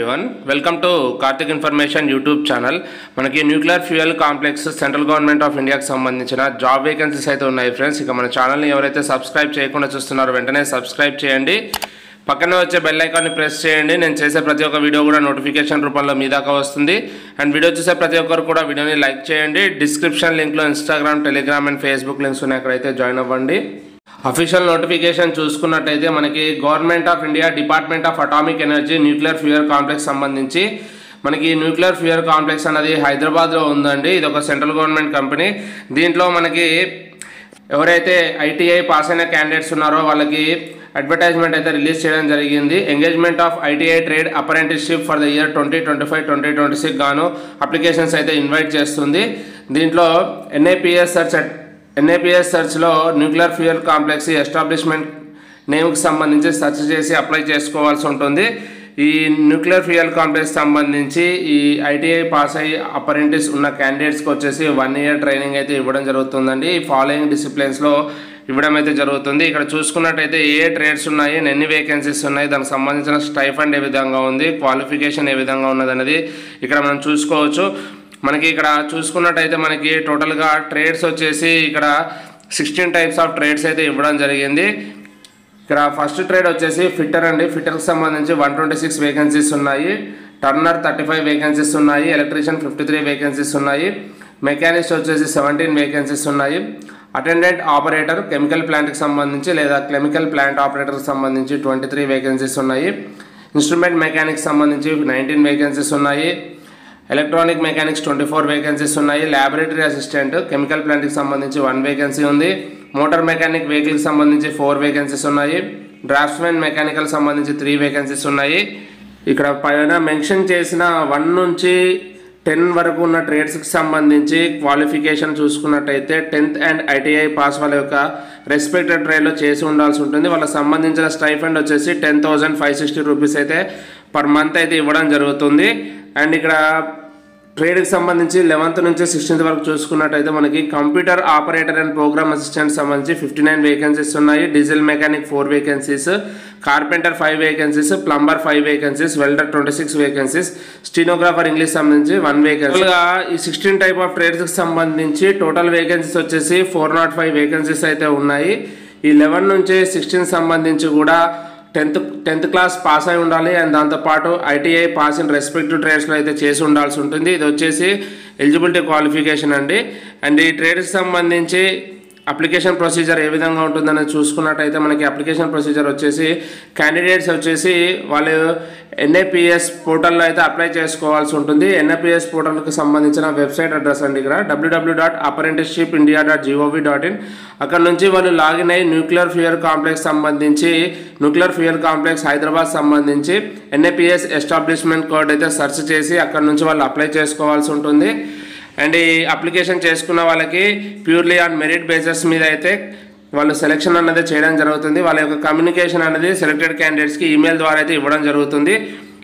everyone, welcome to Karthik Information YouTube channel. మనకి nuclear fuel complex central government of ఇండియాకి సంబంధించిన job vacancies అయితే ఉన్నాయి ఫ్రెండ్స్. ఇక మన ఛానల్ని ఎవరైతే సబ్స్క్రైబ్ చేయకుండా చూస్తున్నారో వెంటనే సబ్స్క్రైబ్ చేయండి. పక్కనే వచ్చే బెల్ ఐకాన్ని ప్రెస్ చేయండి. నేను చేసే ప్రతి ఒక్క వీడియో కూడా నోటిఫికేషన్ రూపంలో మీ దాకా వస్తుంది. అండ్ వీడియో చూసే ప్రతి ఒక్కరు కూడా వీడియోని లైక్ చేయండి. డిస్క్రిప్షన్ లింక్లో Instagram, Telegram and Facebook links ఉన్నాయి, అక్కడైతే జాయిన్ అవ్వండి. అఫీషియల్ నోటిఫికేషన్ చూసుకున్నట్టయితే మనకి government of India department of atomic energy nuclear fuel complex సంబంధించి మనకి న్యూక్లియర్ ఫ్యూయల్ కాంప్లెక్స్ అనేది హైదరాబాద్లో ఉందండి. ఇది ఒక సెంట్రల్ గవర్నమెంట్ కంపెనీ. దీంట్లో మనకి ఎవరైతే ఐటీఐ పాస్ అయిన క్యాండిడేట్స్ ఉన్నారో వాళ్ళకి అడ్వర్టైజ్మెంట్ అయితే రిలీజ్ చేయడం జరిగింది. Engagement of ITI trade apprenticeship for the year 2025-2026 గాను అప్లికేషన్స్ అయితే ఇన్వైట్ చేస్తుంది. దీంట్లో ఎన్ఏపిఎస్ సెర్చ్లో న్యూక్లియర్ ఫ్యూయల్ కాంప్లెక్స్ ఎస్టాబ్లిష్మెంట్ నేమ్కి సంబంధించి సెర్చ్ చేసి అప్లై చేసుకోవాల్సి ఉంటుంది. ఈ న్యూక్లియర్ ఫ్యూయల్ కాంప్లెక్స్ సంబంధించి ఈ ఐటీఐ పాస్ అయ్యి అప్రెంటిస్ ఉన్న క్యాండిడేట్స్కి వచ్చేసి 1 year ట్రైనింగ్ అయితే ఇవ్వడం జరుగుతుందండి. ఈ ఫాలోయింగ్ డిసిప్లిన్స్లో ఇవ్వడం అయితే జరుగుతుంది. ఇక్కడ చూసుకున్నట్టయితే ఏ ట్రేడ్స్ ఉన్నాయి, ఎన్ని వేకెన్సీస్ ఉన్నాయి, దానికి సంబంధించిన స్టైఫండ్ ఏ విధంగా ఉంది, క్వాలిఫికేషన్ ఏ విధంగా ఉన్నది అనేది ఇక్కడ మనం చూసుకోవచ్చు. మనకి ఇక్కడ చూసుకున్నట్టయితే మనకి టోటల్గా ట్రేడ్స్ వచ్చేసి ఇక్కడ 16 types ఆఫ్ ట్రేడ్స్ అయితే ఇవ్వడం జరిగింది. ఇక్కడ ఫస్ట్ ట్రేడ్ వచ్చేసి ఫిట్టర్ అండి. ఫిట్టర్కి సంబంధించి 126 వేకెన్సీస్ ఉన్నాయి. టర్నర్ 35 వేకెన్సీస్ ఉన్నాయి. ఎలక్ట్రీషియన్ 53 వేకెన్సీస్ ఉన్నాయి. మెకానిస్ట్ వచ్చేసి 17 వేకెన్సీస్ ఉన్నాయి. అటెండెంట్ ఆపరేటర్ కెమికల్ ప్లాంట్కి సంబంధించి లేదా కెమికల్ ప్లాంట్ ఆపరేటర్కి సంబంధించి 23 వేకెన్సీస్ ఉన్నాయి. ఇన్స్ట్రుమెంట్ మెకానిక్స్ సంబంధించి 19 వేకెన్సీస్ ఉన్నాయి. ఎలక్ట్రానిక్ మెకానిక్స్ 24 వేకెన్సీస్ ఉన్నాయి. ల్యాబొరేటరీ అసిస్టెంట్ కెమికల్ ప్లాంట్కి సంబంధించి 1 వేకెన్సీ ఉంది. మోటార్ మెకానిక్ వెహికల్కి సంబంధించి 4 వేకెన్సీస్ ఉన్నాయి. డ్రాఫ్ట్స్మెన్ మెకానికల్ సంబంధించి 3 వేకెన్సీస్ ఉన్నాయి. ఇక్కడ పైన మెన్షన్ చేసిన 1 నుంచి 10 వరకు ఉన్న ట్రేడ్స్కి సంబంధించి క్వాలిఫికేషన్ చూసుకున్నట్టయితే 10th అండ్ ఐటీఐ పాస్ వాళ్ళ యొక్క రెస్పెక్టెడ్ ట్రేడ్లో చేసి ఉండాల్సి ఉంటుంది. వాళ్ళకి సంబంధించిన స్టైఫండ్ వచ్చేసి 10,560 రూపీస్ అయితే పర్ మంత్ అయితే ఇవ్వడం జరుగుతుంది. అండ్ ఇక్కడ ట్రేడ్కి సంబంధించి 11th నుంచి 16th వరకు చూసుకున్నట్టయితే మనకి computer operator and program assistant సంబంధించి 59 వేకెన్సీస్ ఉన్నాయి. Diesel mechanic 4 vacancies, carpenter 5 vacancies, plumber 5 vacancies, welder 26 vacancies, stenographer English సంబంధించి 1 వేకెన్సీ. ఈ 16 type ఆఫ్ ట్రేడ్స్కి సంబంధించి టోటల్ వేకెన్సీస్ వచ్చేసి 405 వేకెన్సీస్ అయితే ఉన్నాయి. ఈ 11 నుంచి 16 సంబంధించి కూడా 10th క్లాస్ పాస్ అయి ఉండాలి. అండ్ దాంతోపాటు ఐటీఐ పాస్ ఇన్ రెస్పెక్టివ్ ట్రేడ్స్లో అయితే చేసి ఉండాల్సి ఉంటుంది. ఇది వచ్చేసి ఎలిజిబిలిటీ క్వాలిఫికేషన్ అండి. అండ్ ఈ ట్రేడ్కి సంబంధించి అప్లికేషన్ ప్రొసీజర్ ఏ విధంగా ఉంటుందని చూసుకున్నట్టయితే మనకి అప్లికేషన్ ప్రొసీజర్ వచ్చేసి క్యాండిడేట్స్ వచ్చేసి వాళ్ళు ఎన్ఏపిఎస్ పోర్టల్లో అయితే అప్లై చేసుకోవాల్సి ఉంటుంది. ఎన్ఏపిఎస్ పోర్టల్కి సంబంధించిన వెబ్సైట్ అడ్రస్ అండి ఇక్కడ www.apprenticeshipindia.gov.in. అక్కడ నుంచి వాళ్ళు లాగిన్ అయ్యి న్యూక్లియర్ ఫ్యూయల్ కాంప్లెక్స్ సంబంధించి న్యూక్లియర్ ఫ్యూయల్ కాంప్లెక్స్ హైదరాబాద్ సంబంధించి ఎన్ఏపిఎస్ ఎస్టాబ్లిష్మెంట్ కోడ్ అయితే సెర్చ్ చేసి అక్కడ నుంచి వాళ్ళు అప్లై చేసుకోవాల్సి ఉంటుంది. అండ్ ఈ అప్లికేషన్ చేసుకున్న వాళ్ళకి ప్యూర్లీ ఆన్ మెరిట్ బేసిస్ మీద అయితే వాళ్ళు సెలెక్షన్ అనేది చేయడం జరుగుతుంది. వాళ్ళ యొక్క కమ్యూనికేషన్ అనేది సెలెక్టెడ్ క్యాండిడేట్స్కి ఈమెయిల్ ద్వారా అయితే ఇవ్వడం జరుగుతుంది.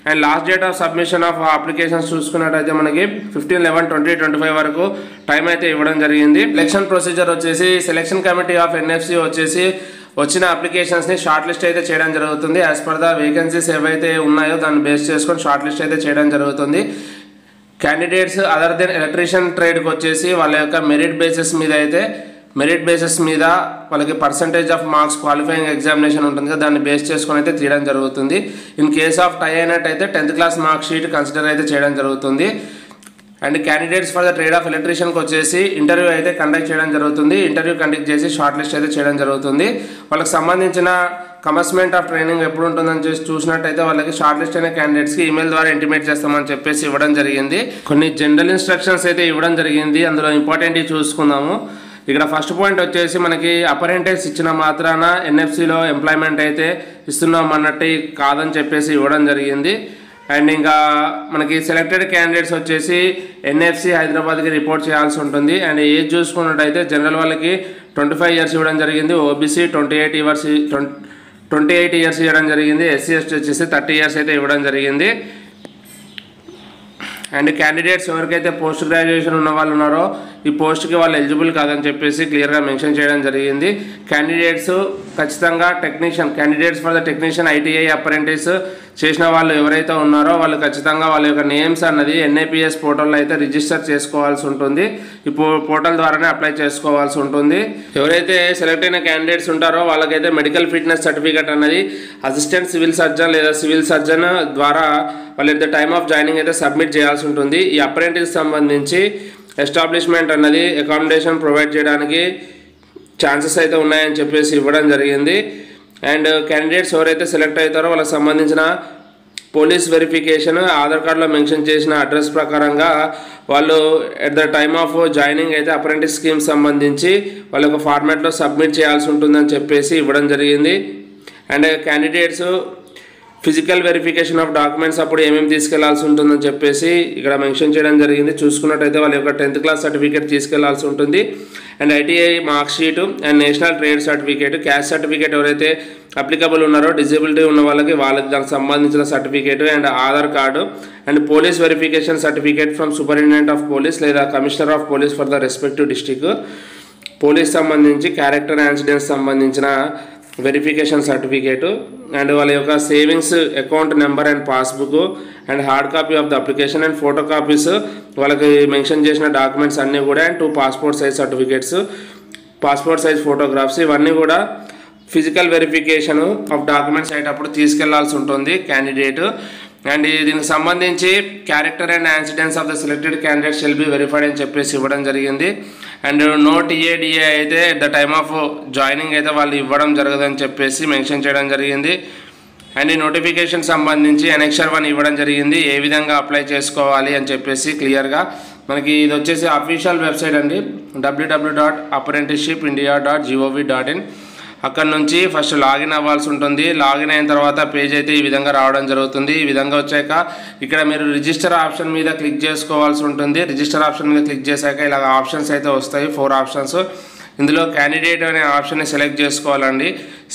And last date of submission of applications చూసుకున్నట్టయితే మనకి 15/11/2025 వరకు టైం అయితే ఇవ్వడం జరిగింది. సెలెక్షన్ ప్రొసీజర్ వచ్చేసి సెలెక్షన్ కమిటీ ఆఫ్ ఎన్ఎఫ్సి వచ్చేసి వచ్చిన అప్లికేషన్స్ని షార్ట్ లిస్ట్ అయితే చేయడం జరుగుతుంది. యాజ్ పర్ ద వేకెన్సీస్ ఏవైతే ఉన్నాయో దాన్ని బేస్ చేసుకొని షార్ట్ లిస్ట్ అయితే చేయడం జరుగుతుంది. క్యాండిడేట్స్ అదర్ దెన్ ఎలక్ట్రీషియన్ ట్రేడ్కి వచ్చేసి వాళ్ళ యొక్క మెరిట్ బేసిస్ మీద వాళ్ళకి percentage of marks qualifying examination ఉంటుంది కదా, దాన్ని బేస్ చేసుకొని అయితే తీయడం జరుగుతుంది. ఇన్ కేస్ ఆఫ్ టై అయినట్టయితే 10th class mark sheet consider అయితే చేయడం జరుగుతుంది. And candidates for the trade of ఎలక్ట్రీషియన్కి వచ్చేసి ఇంటర్వ్యూ అయితే కండక్ట్ చేయడం జరుగుతుంది. ఇంటర్వ్యూ కండక్ట్ చేసి షార్ట్ లిస్ట్ అయితే చేయడం జరుగుతుంది. వాళ్ళకి సంబంధించిన కమస్మెంట్ ఆఫ్ ట్రైనింగ్ ఎప్పుడు ఉంటుందని చూసినట్టయితే వాళ్ళకి షార్ట్ లిస్ట్ అయిన క్యాండిడేట్స్కి ఈమెయిల్ ద్వారా ఇంటిమేట్ చేస్తామని చెప్పేసి ఇవ్వడం జరిగింది. కొన్ని జనరల్ ఇన్స్ట్రక్షన్స్ అయితే ఇవ్వడం జరిగింది. అందులో ఇంపార్టెంట్ చూసుకుందాము. ఇక్కడ ఫస్ట్ పాయింట్ వచ్చేసి మనకి అపరెంటిస్ ఇచ్చిన మాత్రాన ఎన్ఎఫ్సిలో ఎంప్లాయ్మెంట్ అయితే ఇస్తున్నాం అన్నట్టు కాదని చెప్పేసి ఇవ్వడం జరిగింది. అండ్ ఇంకా మనకి సెలెక్టెడ్ క్యాండిడేట్స్ వచ్చేసి ఎన్ఎఫ్సి హైదరాబాద్కి రిపోర్ట్ చేయాల్సి ఉంటుంది. అండ్ ఏజ్ చూసుకున్నట్టయితే జనరల్ వాళ్ళకి 25 years ఇవ్వడం జరిగింది. ఓబీసీ 28 years ఇవ్వడం జరిగింది. ఎస్సీ ఎస్టీ వచ్చేసి 30 years అయితే ఇవ్వడం జరిగింది. అండ్ క్యాండిడేట్స్ ఎవరికైతే పోస్ట్ గ్రాడ్యుయేషన్ ఉన్న వాళ్ళు ఉన్నారో ఈ పోస్ట్కి వాళ్ళు ఎలిజిబుల్ కాదని చెప్పేసి క్లియర్గా మెన్షన్ చేయడం జరిగింది. క్యాండిడేట్స్ ఖచ్చితంగా candidates for the technician ITI apprentice చేసిన వాళ్ళు ఎవరైతే ఉన్నారో వాళ్ళు ఖచ్చితంగా వాళ్ళ యొక్క నేమ్స్ అన్నది NIPS పోర్టల్లో అయితే రిజిస్టర్ చేసుకోవాల్సి ఉంటుంది. ఈ పోర్టల్ ద్వారానే అప్లై చేసుకోవాల్సి ఉంటుంది. ఎవరైతే సెలెక్ట్ అయిన క్యాండిడేట్స్ ఉంటారో వాళ్ళకైతే మెడికల్ ఫిట్నెస్ సర్టిఫికేట్ అన్నది అసిస్టెంట్ సివిల్ సర్జన్ లేదా సివిల్ సర్జన్ ద్వారా వాళ్ళు at the time of joining అయితే సబ్మిట్ చేయాల్సి ఉంటుంది. ఈ అప్రెంటిస్ సంబంధించి ఎస్టాబ్లిష్మెంట్ అన్నది అకామిడేషన్ ప్రొవైడ్ చేయడానికి ఛాన్సెస్ అయితే ఉన్నాయని చెప్పేసి ఇవ్వడం జరిగింది. అండ్ క్యాండిడేట్స్ ఎవరైతే సెలెక్ట్ అవుతారో వాళ్ళకి సంబంధించిన పోలీస్ వెరిఫికేషన్ ఆధార్ కార్డులో మెన్షన్ చేసిన అడ్రస్ ప్రకారంగా వాళ్ళు at the time of joining అయితే అప్రెంటిస్ స్కీమ్ సంబంధించి వాళ్ళ ఒక ఫార్మాట్లో సబ్మిట్ చేయాల్సి ఉంటుందని చెప్పేసి ఇవ్వడం జరిగింది. And candidates physical verification of documents అప్పుడు ఏమేమి తీసుకెళ్లాల్సి ఉంటుందని చెప్పేసి ఇక్కడ మెన్షన్ చేయడం జరిగింది. చూసుకున్నట్టయితే వాళ్ళ యొక్క 10th క్లాస్ సర్టిఫికేట్ తీసుకెళ్లాల్సి ఉంటుంది. And ITI mark sheet and national trade certificate, caste certificate ఎవరైతే అప్లికబుల్ ఉన్నారో డిజబిలిటీ ఉన్న వాళ్ళకి దానికి సంబంధించిన certificate and Aadhaar card and police verification certificate from superintendent of police లేదా commissioner of police for the respective district, police సంబంధించి character incidents సంబంధించిన verification certificate and వాళ్ళ యొక్క savings account number and passbook and hard copy of the application and photo copies వాళ్ళకి mention చేసిన documents అన్నీ కూడా and 2 passport size certificates, passport size photographs ఇవన్నీ కూడా ఫిజికల్ వెరిఫికేషన్ ఆఫ్ డాక్యుమెంట్స్ అయ్యేటప్పుడు తీసుకెళ్లాల్సి ఉంటుంది క్యాండిడేట్. అండ్ దీనికి సంబంధించి character and incidents of the selected candidate shall be verified అని చెప్పేసి ఇవ్వడం జరిగింది. అండ్ నో TA అయితే at the time of joining అయితే వాళ్ళు ఇవ్వడం జరగదని చెప్పేసి మెన్షన్ చేయడం జరిగింది. అండ్ ఈ నోటిఫికేషన్ సంబంధించి Annexure 1 ఇవ్వడం జరిగింది, ఏ విధంగా అప్లై చేసుకోవాలి అని చెప్పేసి క్లియర్గా మనకి ఇది వచ్చేసి అఫీషియల్ వెబ్సైట్ అండి, www.apprenticeshipindia.gov.in. అక్కడ నుంచి ఫస్ట్ లాగిన్ అవ్వాల్సి ఉంటుంది. లాగిన్ అయిన తర్వాత పేజ్ అయితే ఈ విధంగా రావడం జరుగుతుంది. ఈ విధంగా వచ్చాక ఇక్కడ మీరు రిజిస్టర్ ఆప్షన్ మీద క్లిక్ చేసుకోవాల్సి ఉంటుంది. రిజిస్టర్ ఆప్షన్ మీద క్లిక్ చేశాక ఇలా ఆప్షన్స్ అయితే వస్తాయి, 4 ఆప్షన్స్. ఇందులో క్యాండిడేట్ అనే ఆప్షన్ని సెలెక్ట్ చేసుకోవాలండి.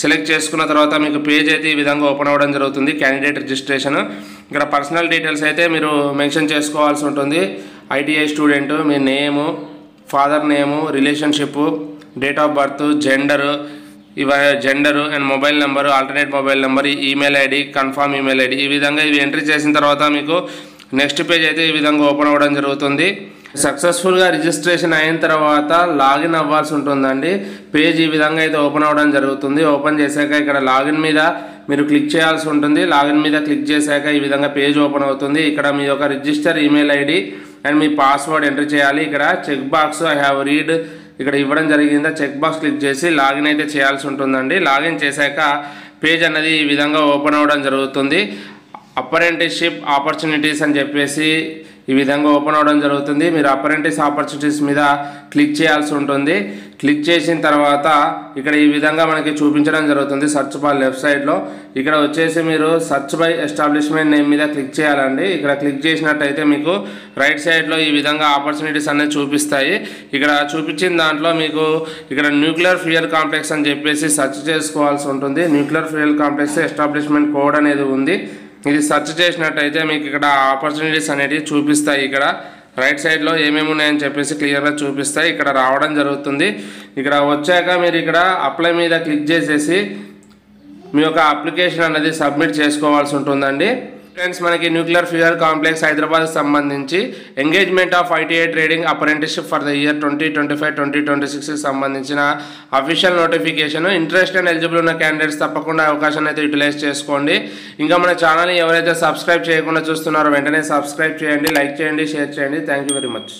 సెలెక్ట్ చేసుకున్న తర్వాత మీకు పేజ్ అయితే ఈ విధంగా ఓపెన్ అవ్వడం జరుగుతుంది, క్యాండిడేట్ రిజిస్ట్రేషన్. ఇక్కడ పర్సనల్ డీటెయిల్స్ అయితే మీరు మెన్షన్ చేసుకోవాల్సి ఉంటుంది. ITI student, me name, father name, relationship, date of birth, gender and mobile number, alternate mobile number, email ID, confirm email ID. ఈ విధంగా ఇవి ఎంట్రీ చేసిన తర్వాత మీకు నెక్స్ట్ పేజ్ అయితే ఈ విధంగా ఓపెన్ అవ్వడం జరుగుతుంది. సక్సెస్ఫుల్గా రిజిస్ట్రేషన్ అయిన తర్వాత లాగిన్ అవ్వాల్సి ఉంటుందండి. పేజ్ ఈ విధంగా అయితే ఓపెన్ అవ్వడం జరుగుతుంది. ఓపెన్ చేశాక ఇక్కడ లాగిన్ మీద మీరు క్లిక్ చేయాల్సి ఉంటుంది. లాగిన్ మీద క్లిక్ చేశాక ఈ విధంగా పేజ్ ఓపెన్ అవుతుంది. ఇక్కడ మీ యొక్క రిజిస్టర్ ఈమెయిల్ ID అండ్ మీ పాస్వర్డ్ ఎంటర్ చేయాలి. ఇక్కడ check box I have read ఇక్కడ ఇవ్వడం జరిగింది. చెక్ బాక్స్ క్లిక్ చేసి లాగిన్ అయితే చేయాల్సి ఉంటుందండి. లాగిన్ చేశాక పేజ్ అన్నది ఈ విధంగా ఓపెన్ అవ్వడం జరుగుతుంది. అప్రెంటిస్షిప్ ఆపర్చునిటీస్ అని చెప్పేసి ఈ విధంగా ఓపెన్ అవ్వడం జరుగుతుంది. మీరు అప్రెంటిస్ ఆపర్చునిటీస్ మీద క్లిక్ చేయాల్సి ఉంటుంది. క్లిక్ చేసిన తర్వాత ఇక్కడ ఈ విధంగా మనకి చూపించడం జరుగుతుంది సెర్చ్ బార్ లెఫ్ట్ సైడ్లో. ఇక్కడ వచ్చేసి మీరు సెర్చ్ బై ఎస్టాబ్లిష్మెంట్ నేమ్ మీద క్లిక్ చేయాలండి. ఇక్కడ క్లిక్ చేసినట్టయితే మీకు రైట్ సైడ్లో ఈ విధంగా ఆపర్చునిటీస్ అనేది చూపిస్తాయి. ఇక్కడ చూపించిన దాంట్లో మీకు ఇక్కడ న్యూక్లియర్ ఫ్యూయల్ కాంప్లెక్స్ అని చెప్పేసి సెర్చ్ చేసుకోవాల్సి ఉంటుంది. Nuclear fuel complex establishment code అనేది ఉంది. ఇది సెర్చ్ చేసినట్టయితే మీకు ఇక్కడ ఆపర్చునిటీస్ అనేవి చూపిస్తాయి. ఇక్కడ రైట్ సైడ్లో ఏమేమి ఉన్నాయని చెప్పేసి క్లియర్గా చూపిస్తాయి. ఇక్కడ రావడం జరుగుతుంది. ఇక్కడ వచ్చాక మీరు ఇక్కడ అప్లై మీద క్లిక్ చేసేసి మీ యొక్క అప్లికేషన్ అనేది సబ్మిట్ చేసుకోవాల్సి ఉంటుందండి. ఫ్రెండ్స్, మనకి న్యూక్లియర్ ఫ్యూయల్ కాంప్లెక్స్ హైదరాబాద్ సంబంధించి engagement of ITI trading apprenticeship for the year 2025-2026 సంబంధించిన official notification. Interest and eligible ఉన్న క్యాండిడేట్స్ తప్పకుండా అవకాశాన్ని అయితే యూటిలైజ్ చేసుకోండి. ఇంకా మన ఛానల్ని ఎవరైతే సబ్స్క్రైబ్ చేయకుండా చూస్తున్నారో వెంటనే సబ్స్క్రైబ్ చేయండి, లైక్ చేయండి, షేర్ చేయండి. Thank you very much.